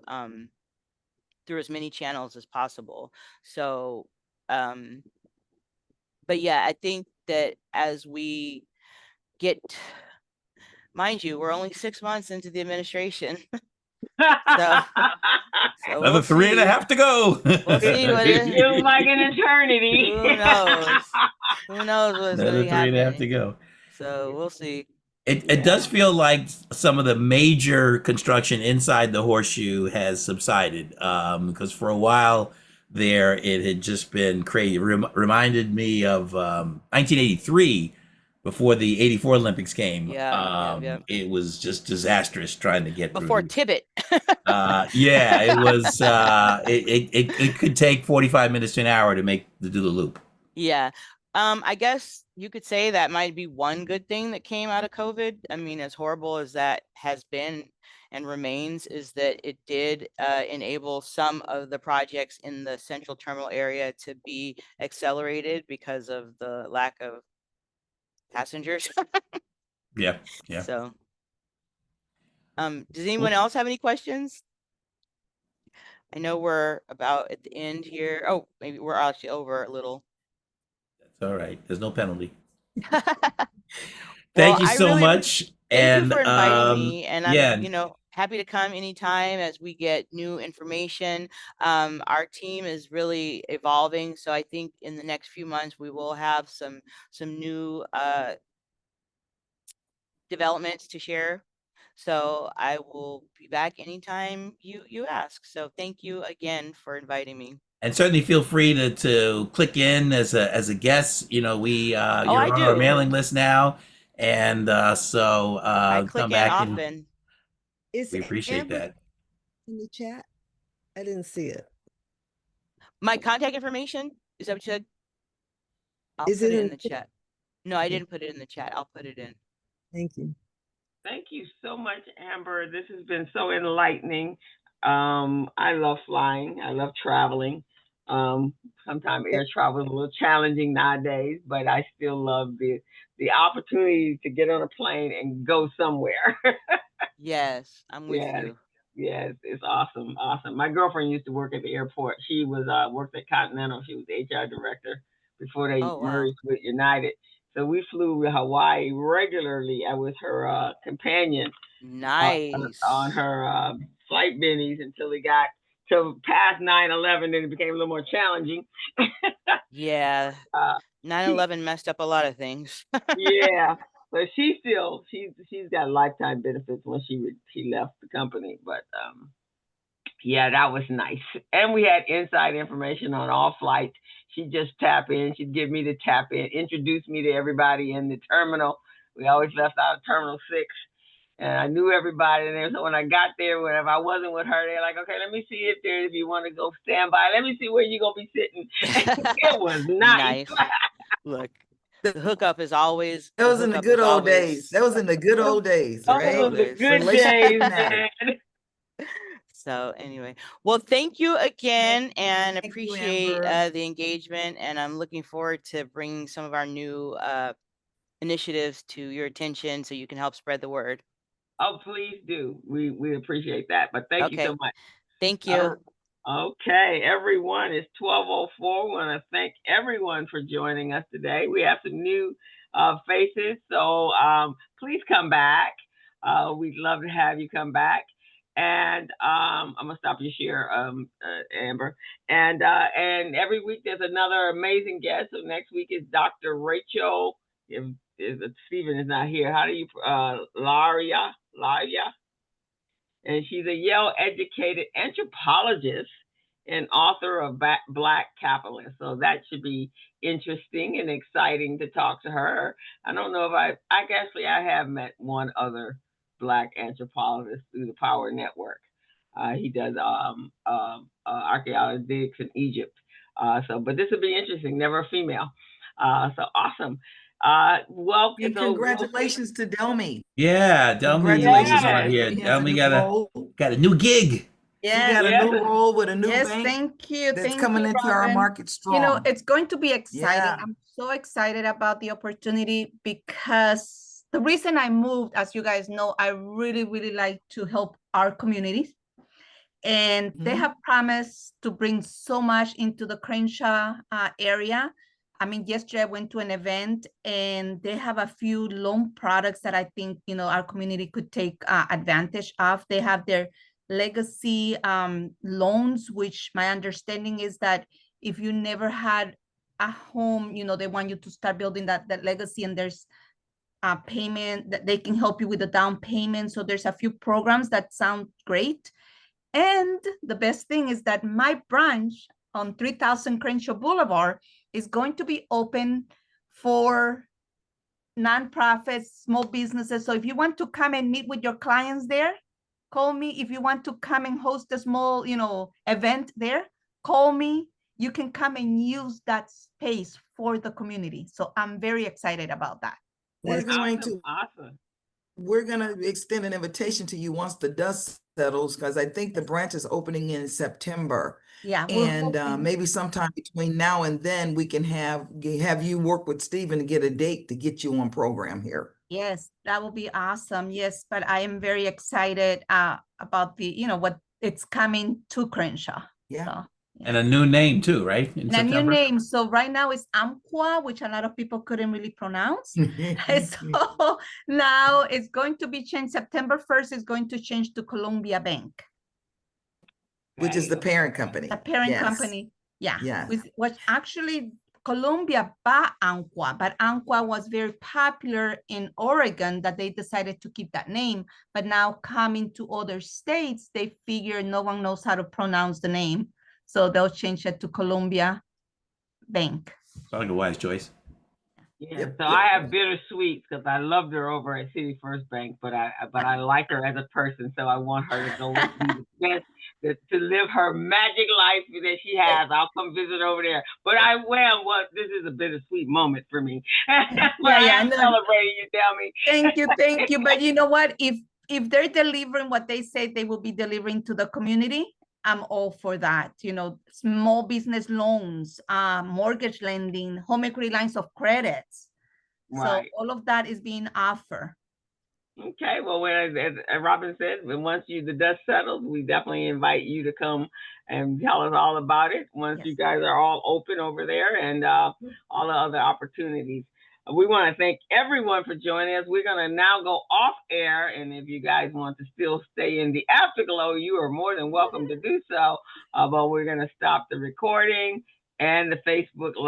through as many channels as possible. So but yeah, I think that as we get, mind you, we're only 6 months into the administration. So Another 3.5 to go. We'll see what it feels like an eternity. Who knows? Who knows what's Another going to 3.5 happen? to go. So we'll see. It does feel like some of the major construction inside the horseshoe has subsided, because for a while there, it had just been crazy. Reminded me of 1983, before the '84 Olympics came. Yeah. It was just disastrous trying to get Before through. Tibbet. Yeah, it was. It could take 45 minutes to an hour to do the loop. Yeah. I guess you could say that might be one good thing that came out of COVID. I mean, as horrible as that has been and remains, is that it did enable some of the projects in the central terminal area to be accelerated because of the lack of passengers. Yeah, yeah. So, does anyone else have any questions? I know we're about at the end here. Oh, maybe we're actually over a little. That's all right. There's no penalty. Well, Thank you I so really much. thank you And for inviting me, and I'm, yeah, happy to come anytime as we get new information. Our team is really evolving, so I think in the next few months we will have some new developments to share. So I will be back anytime you ask. So thank you again for inviting me. and certainly feel free to click in as a guest. You know, we Oh, you're I on our do. mailing list now, and so I come click in back and often. Is we appreciate Amber that. in the chat? I didn't see it. My contact information, is that what you said? I'll Is put it it in in the chat. No, I didn't put it in the chat. I'll put it in. Thank you. Thank you so much, Amber. This has been so enlightening. I love flying. I love traveling. Sometimes air travel is a little challenging nowadays, but I still love the opportunity to get on a plane and go somewhere. Yes, I'm with Yes, you. yes, it's awesome, awesome. My girlfriend used to work at the airport. She was worked at Continental. She was the HR director before they Oh, wow. merged with United. So we flew to Hawaii regularly. I was her companion Nice. on her flight bennies until it got to past 9/11. Then it became a little more challenging. Yeah. Uh, 9/11 messed up a lot of things. yeah, but she's got lifetime benefits when she left the company. But yeah, that was nice. And we had inside information on all flights. She'd just tap in. She'd give me the tap in, introduce me to everybody in the terminal. We always left out of Terminal 6. And I knew everybody in there. So when I got there, if I wasn't with her, they're like, okay, let me see if you want to go stand by. Let me see where you're going to be sitting. It was nice. Look, the hookup is always. That was in the good old days. That was in the good old days, Those right? were the good Relationship days, matter. man. So anyway, well, thank you again, and Thank you, appreciate Amber. the engagement. And I'm looking forward to bringing some of our new initiatives to your attention so you can help spread the word. Oh, please do. We appreciate that. But thank you so much. Thank you. Okay, everyone, it's 12:04. We want to thank everyone for joining us today. We have some new faces, so please come back. We'd love to have you come back. And I'm gonna stop your share, Amber. And every week there's another amazing guest. So next week is Dr. Rachel. If Stephen is not here, how do you Laria? And she's a Yale-educated anthropologist and author of Black Capitalist. So that should be interesting and exciting to talk to her. I don't know if I have met one other Black anthropologist through the Power Network. He does archaeology digs in Egypt. But this will be interesting. Never a female. So awesome. Welcome. And congratulations to Delmy. Yeah, Delmy Congratulations is on here. He has a Delmy new got a new gig. Yeah, got a new role with a new bank. Thank you. That's Thank coming you, into our Robin. market strong. You know, it's going to be exciting. Yeah. I'm so excited about the opportunity because the reason I moved, as you guys know, I really, really like to help our communities. And they have promised to bring so much into the Crenshaw area. I mean, yesterday I went to an event and they have a few loan products that I think, you know, our community could take advantage of. They have their legacy loans, which my understanding is that if you never had a home, you know, they want you to start building that legacy, and there's a payment that they can help you with the down payment. So there's a few programs that sound great. And the best thing is that my branch on 3000 Crenshaw Boulevard is going to be open for nonprofits, small businesses. So if you want to come and meet with your clients there, call me. If you want to come and host a small, event there, call me. You can come and use that space for the community. So I'm very excited about that. We're That's going to Awesome. We're going to extend an invitation to you once the dust settles, because I think the branch is opening in September. Yeah, we're And hoping- maybe sometime between now and then, we can have you work with Stephen to get a date to get you on program here. Yes, that will be awesome. Yes, but I am very excited about the, what it's coming to Crenshaw. Yeah. So, And a new name too, right? In and a new September? name. So right now it's Amqua, which a lot of people couldn't really pronounce. So now it's going to be changed. September 1st is going to change to Columbia Bank, Which is the parent company. the parent Yes. company. Yeah. Yes. Which actually Columbia bought Amqua, but Amqua was very popular in Oregon that they decided to keep that name. But now coming to other states, they figure no one knows how to pronounce the name. So they'll change it to Columbia Bank. Sounds like a wise choice. Yeah, Yep, so yep. I have bittersweet because I loved her over at City First Bank, but I like her as a person, so I want her to go with me the best, to live her magic life that she has. I'll come visit over there, but I will. Well, this is a bittersweet moment for me. But Yeah, I'm no. celebrating. You tell me. Thank you. But you know what? If they're delivering what they say they will be delivering to the community, I'm all for that. Small business loans, mortgage lending, home equity lines of credits. Right. So all of that is being offered. Okay, well, as Robin said, once the dust settles, we definitely invite you to come and tell us all about it once you Yes. guys are all open over there and all the other opportunities. We want to thank everyone for joining us. We're going to now go off air, and if you guys want to still stay in the afterglow, you are more than welcome to do so, but we're going to stop the recording and the Facebook Live.